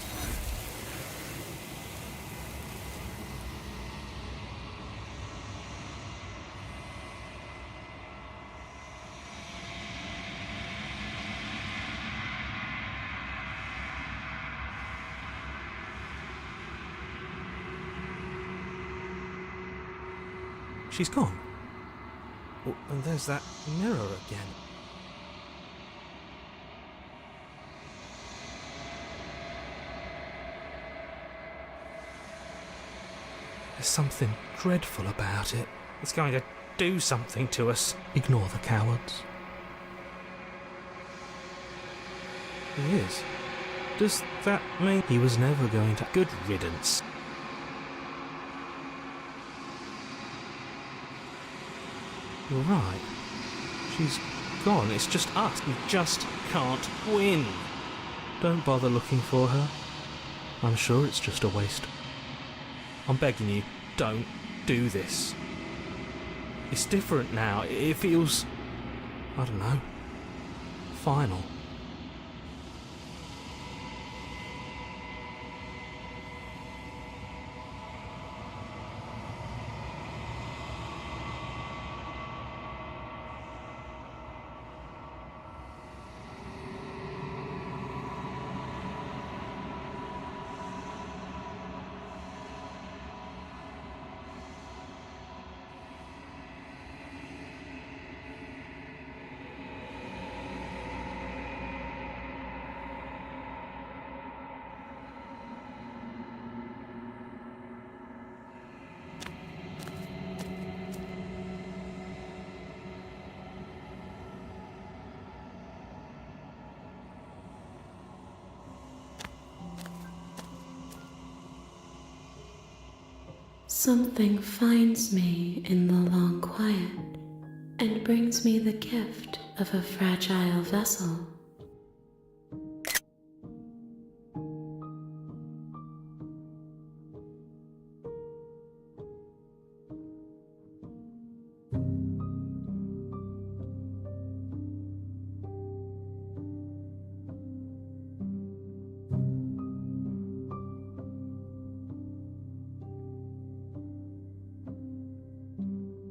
She's gone. Oh, and there's that mirror again. There's something dreadful about it. It's going to do something to us. Ignore the cowards. He is. Does that mean he was never going to... Good riddance. You're right. She's gone. It's just us. We just can't win. Don't bother looking for her. I'm sure it's just a waste. I'm begging you, don't do this. It's different now. It feels... I don't know. Final. Something finds me in the long quiet and brings me the gift of a fragile vessel.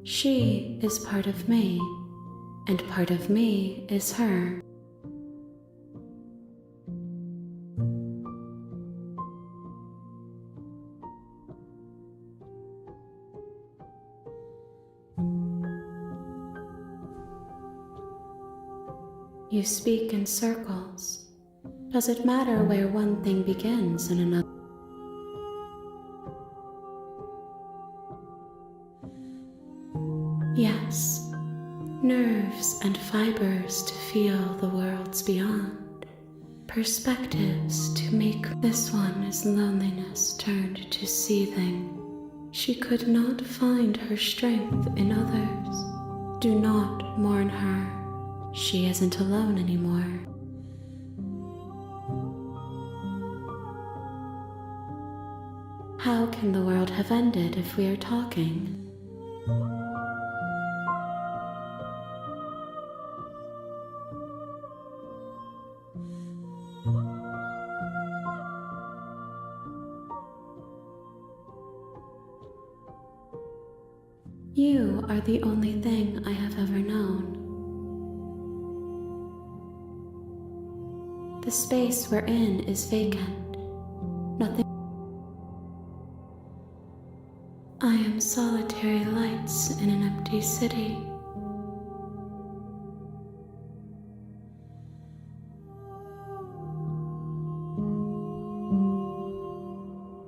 She is part of me, and part of me is her. You speak in circles. Does it matter where one thing begins and another? Yes, nerves and fibers to feel the worlds beyond. perspectives to make. This one is loneliness turned to seething. She could not find her strength in others. Do not mourn her. She isn't alone anymore. How can the world have ended if we are talking? You are the only thing I have ever known. The space we're in is vacant. Nothing. I am solitary lights in an empty city.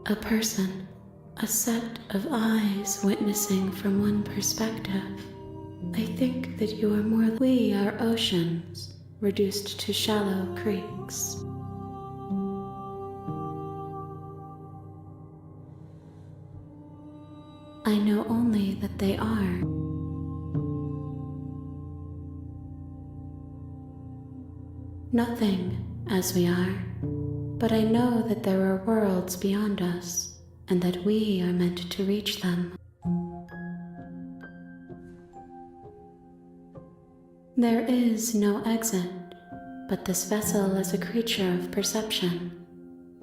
A person, a set of eyes witnessing from one perspective. I think that you are more. We are oceans, reduced to shallow creeks. I know only that they are. Nothing as we are, but I know that there are worlds beyond us, and that we are meant to reach them. There is no exit, but this vessel is a creature of perception.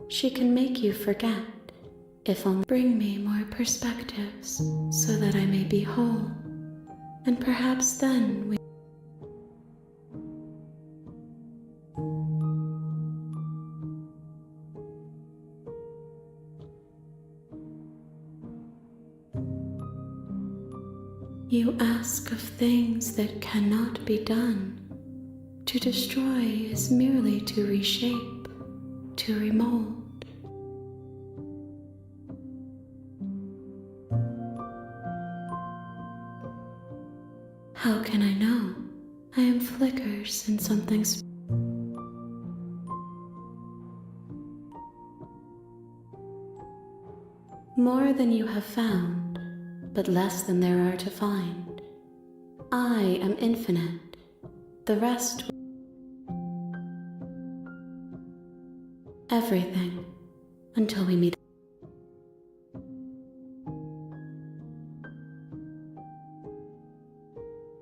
She can make you forget. If only bring me more perspectives, so that I may be whole, and perhaps then we. You ask of things that cannot be done. To destroy is merely to reshape, to remold. How can I know? I am flickers in something. More than you have found, but less than there are to find. I am infinite. The rest. Everything, until we meet.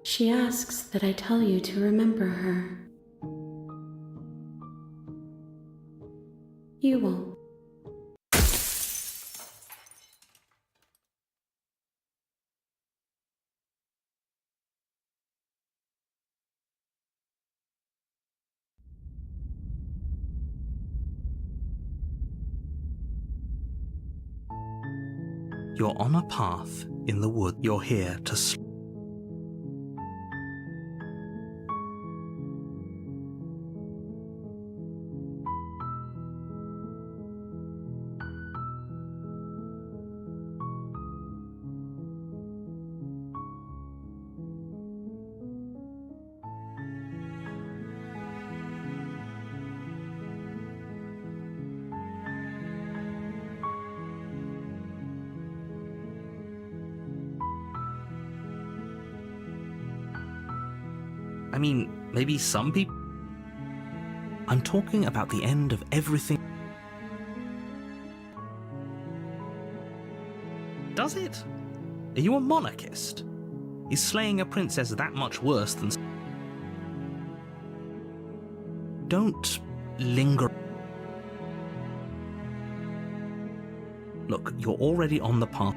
She asks that I tell you to remember her. You won't. You're on a path in the wood. You're here to I mean, maybe some people. I'm talking about the end of everything. Does it? Are you a monarchist? Is slaying a princess that much worse than... Don't linger. Look, you're already on the path.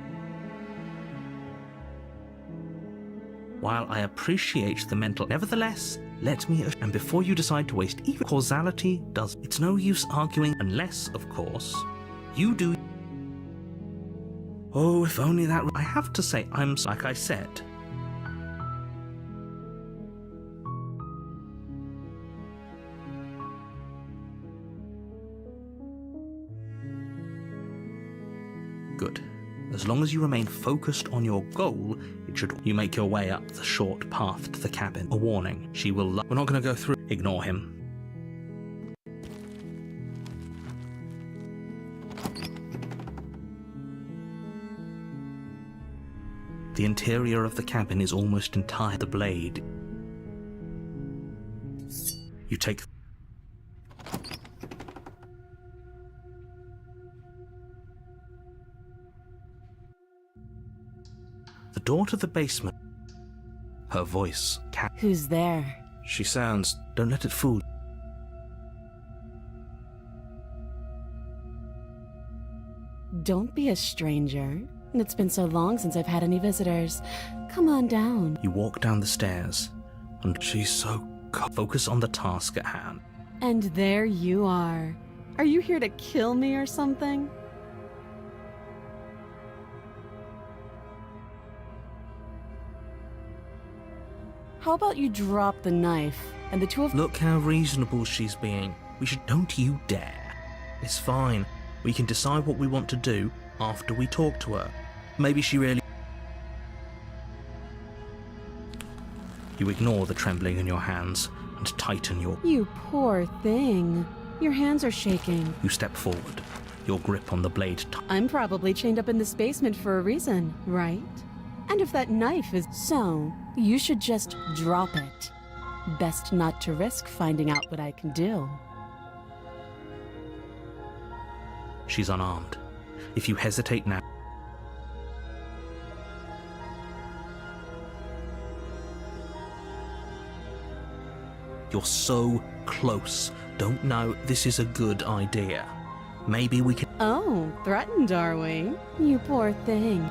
While I appreciate the mental, nevertheless, let me, and before you decide to waste even causality does, it's no use arguing unless, of course, you do. Oh, if only that, I have to say, I'm, like I said. Good. As long as you remain focused on your goal, it should. You make your way up the short path to the cabin. A warning, she will. We're not going to go through. Ignore him. The interior of the cabin is almost entirely the blade. You take the door to the basement. Her voice. Who's there? She sounds. Don't let it fool. Don't be a stranger. It's been so long since I've had any visitors. Come on down. You walk down the stairs, and she's so focus on the task at hand. And there you are. Are you here to kill me or something? How about you drop the knife, and the two of— Look how reasonable she's being. We should— Don't you dare. It's fine. We can decide what we want to do after we talk to her. Maybe she really— You ignore the trembling in your hands and tighten your— You poor thing. Your hands are shaking. You step forward, your grip on the blade I'm probably chained up in this basement for a reason, right? And if that knife is— So, you should just drop it. Best not to risk finding out what I can do. She's unarmed. If you hesitate now— You're so close. Don't know this is a good idea. Maybe we can— Oh, threatened, are we? You poor thing.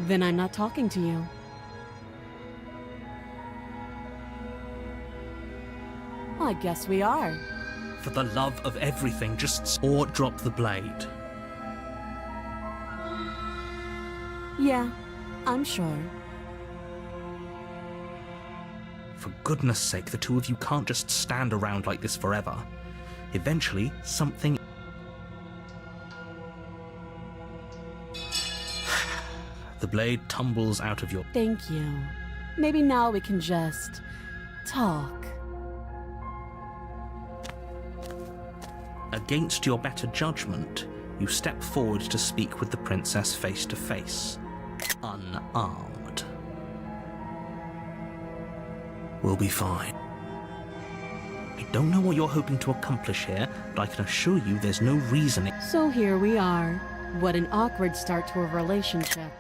Then I'm not talking to you. I guess we are. For the love of everything, just— Or drop the blade. Yeah, I'm sure. For goodness sake, the two of you can't just stand around like this forever. Eventually, something— The blade tumbles out of your— Thank you. Maybe now we can just talk. Against your better judgment, you step forward to speak with the princess face to face. Unarmed. We'll be fine. I don't know what you're hoping to accomplish here, but I can assure you there's no reason— So here we are. What an awkward start to a relationship.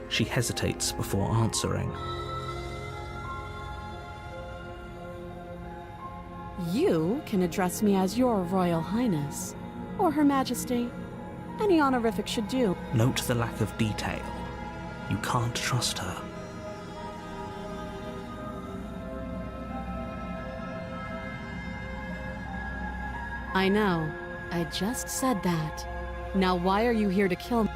She hesitates before answering. You can address me as Your Royal Highness, or Her Majesty. Any honorific should do. Note the lack of detail. You can't trust her. I know. I just said that. Now why are you here to kill me?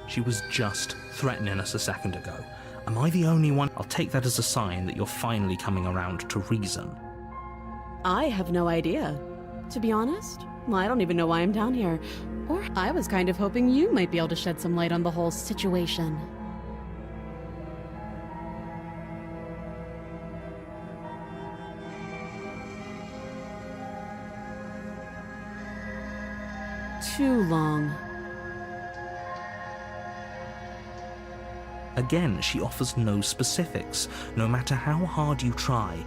She was just threatening us a second ago. Am I the only one? I'll take that as a sign that you're finally coming around to reason. I have no idea. To be honest, I don't even know why I'm down here. Or I was kind of hoping you might be able to shed some light on the whole situation. Too long. Again, she offers no specifics, no matter how hard you try.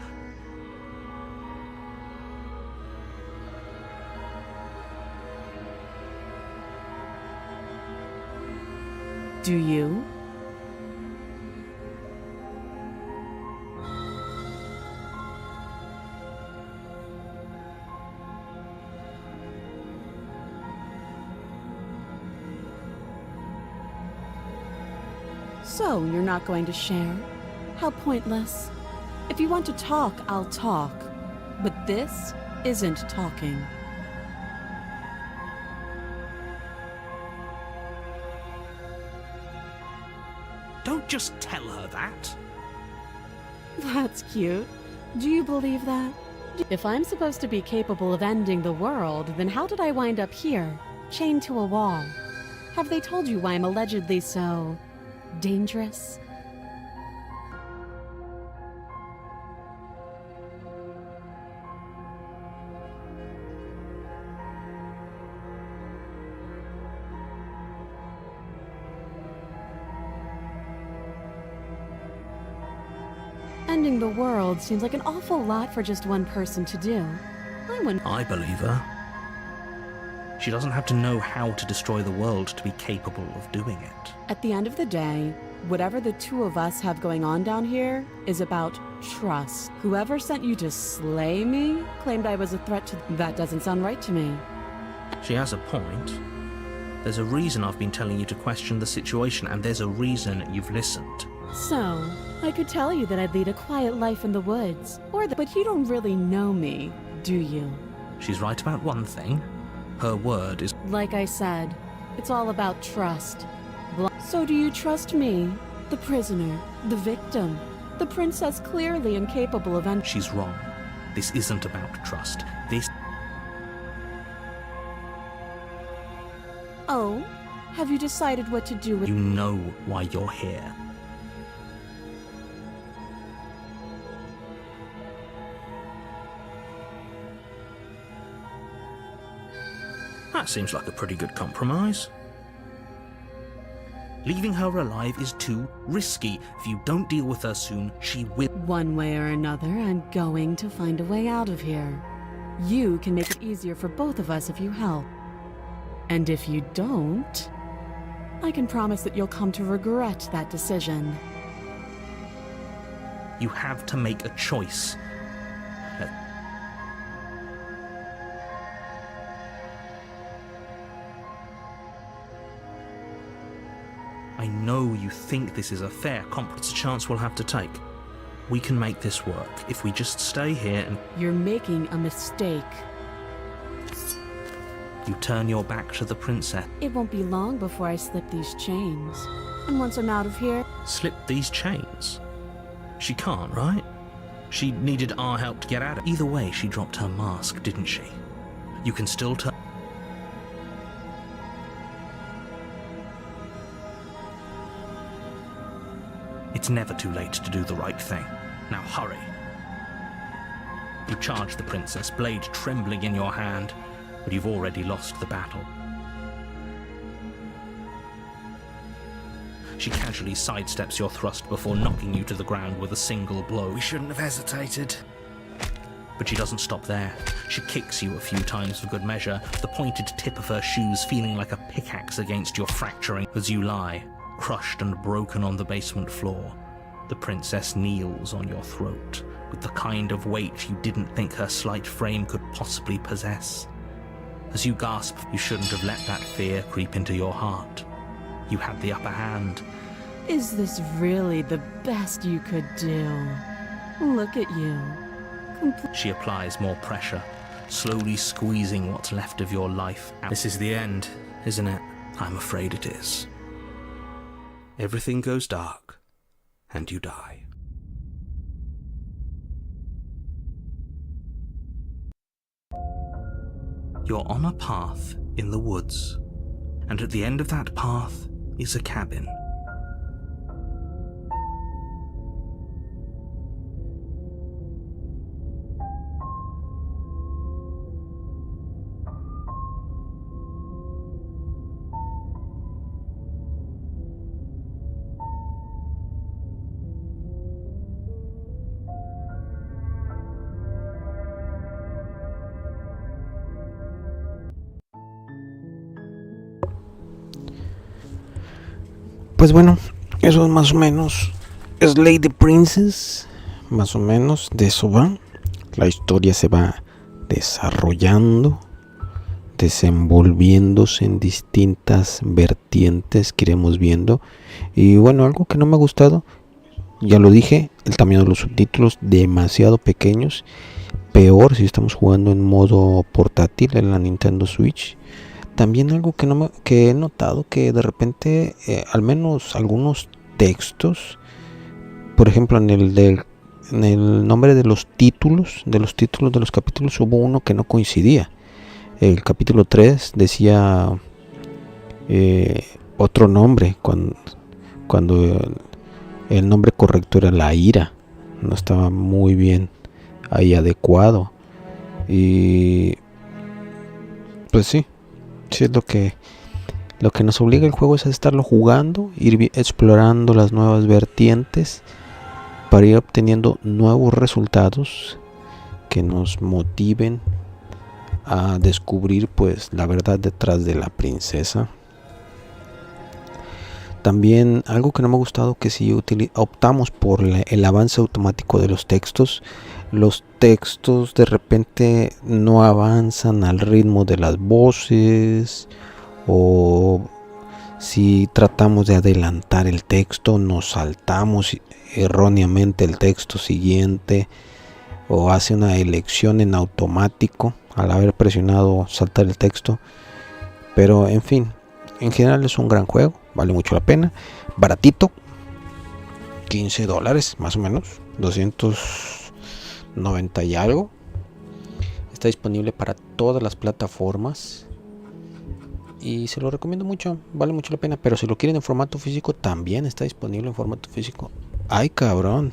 Do you? So, you're not going to share? How pointless. If you want to talk, I'll talk. But this isn't talking. just tell her that. That's cute. Do you believe that? If I'm supposed to be capable of ending the world, then how did I wind up here, chained to a wall? Have they told you why I'm allegedly so dangerous? Ending the world seems like an awful lot for just one person to do. I believe her. She doesn't have to know how to destroy the world to be capable of doing it. At the end of the day, whatever the two of us have going on down here is about trust. Whoever sent you to slay me claimed I was a threat to... That doesn't sound right to me. She has a point. There's a reason I've been telling you to question the situation, and there's a reason you've listened. So, I could tell you that I'd lead a quiet life in the woods, but you don't really know me, do you? She's right about one thing. Her word is... Like I said, it's all about trust. So do you trust me, the prisoner, the victim, the princess clearly incapable of... She's wrong. This isn't about trust. This... Oh? Have you decided what to do with... You know why you're here. That seems like a pretty good compromise. Leaving her alive is too risky. If you don't deal with her soon, she will... One way or another, I'm going to find a way out of here. You can make it easier for both of us if you help. And if you don't, I can promise that you'll come to regret that decision. You have to make a choice. I know you think this is a fair compromise. It's a chance we'll have to take. We can make this work if we just stay here and... You're making a mistake. You turn your back to the princess. It won't be long before I slip these chains. And once I'm out of here... Slip these chains? She can't, right? She needed our help to get out of it. Either way, she dropped her mask, didn't she? You can still turn... It's never too late to do the right thing. Now hurry. You charge the princess, blade trembling in your hand, but you've already lost the battle. She casually sidesteps your thrust before knocking you to the ground with a single blow. We shouldn't have hesitated. But she doesn't stop there. She kicks you a few times for good measure, the pointed tip of her shoes feeling like a pickaxe against your fracturing as you lie, crushed and broken on the basement floor. The princess kneels on your throat with the kind of weight you didn't think her slight frame could possibly possess. As you gasp, you shouldn't have let that fear creep into your heart. You had the upper hand. Is this really the best you could do? Look at you. She applies more pressure, slowly squeezing what's left of your life out. This is the end, isn't it? I'm afraid it is. Everything goes dark, and you die. You're on a path in the woods, and at the end of that path is a cabin. Pues bueno, eso más o menos es Lady Princess, más o menos de eso va. La historia se va desarrollando, desenvolviéndose en distintas vertientes que iremos viendo. Y bueno, algo que no me ha gustado, ya lo dije, el tamaño de los subtítulos demasiado pequeños. Peor si estamos jugando en modo portátil en la Nintendo Switch. También algo que he notado que de repente, al menos algunos textos. Por ejemplo, en el nombre de los títulos de los capítulos hubo uno que no coincidía. El capítulo 3 decía otro nombre cuando el nombre correcto era la ira. No estaba muy bien ahí adecuado. Y pues sí es lo que nos obliga el juego, es a estarlo jugando, ir explorando las nuevas vertientes para ir obteniendo nuevos resultados que nos motiven a descubrir pues la verdad detrás de la princesa. También algo que no me ha gustado, que si optamos por el avance automático de los textos de repente no avanzan al ritmo de las voces, o si tratamos de adelantar el texto nos saltamos erróneamente el texto siguiente, o hace una elección en automático al haber presionado saltar el texto. Pero en fin, en general es un gran juego, vale mucho la pena, baratito, $15 más o menos, 290 y algo. Está disponible para todas las plataformas y se lo recomiendo mucho, vale mucho la pena. Pero si lo quieren en formato físico, también está disponible en formato físico. Ay, cabrón.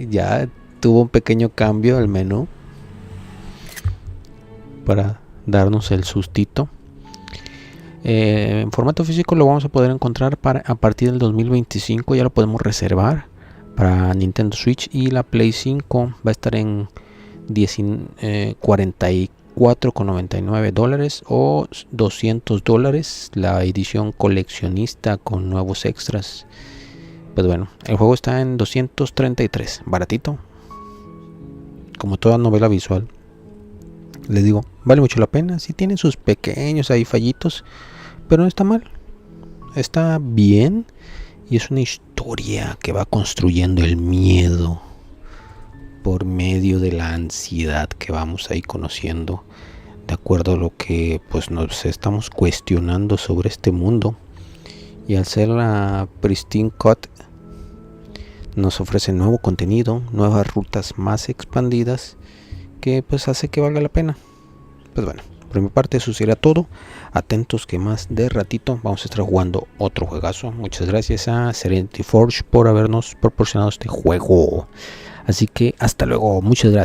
Ya tuvo un pequeño cambio el menú para darnos el sustito. En formato físico lo vamos a poder encontrar a partir del 2025. Ya lo podemos reservar para Nintendo Switch, y la Play 5 va a estar en $44.99 o $200 la edición coleccionista con nuevos extras. Pues bueno, el juego está en 233, baratito, como toda novela visual. Les digo, vale mucho la pena. Si tienen sus pequeños ahí fallitos, pero no está mal, está bien. Y es una historia que va construyendo el miedo por medio de la ansiedad que vamos ahí conociendo, de acuerdo a lo que pues nos estamos cuestionando sobre este mundo. Y al ser la Pristine Cut, nos ofrece nuevo contenido, nuevas rutas más expandidas, que pues hace que valga la pena. Pues bueno, por mi parte eso sería todo. Atentos que más de ratito vamos a estar jugando otro juegazo. Muchas gracias a Serenity Forge por habernos proporcionado este juego. Así que hasta luego, muchas gracias.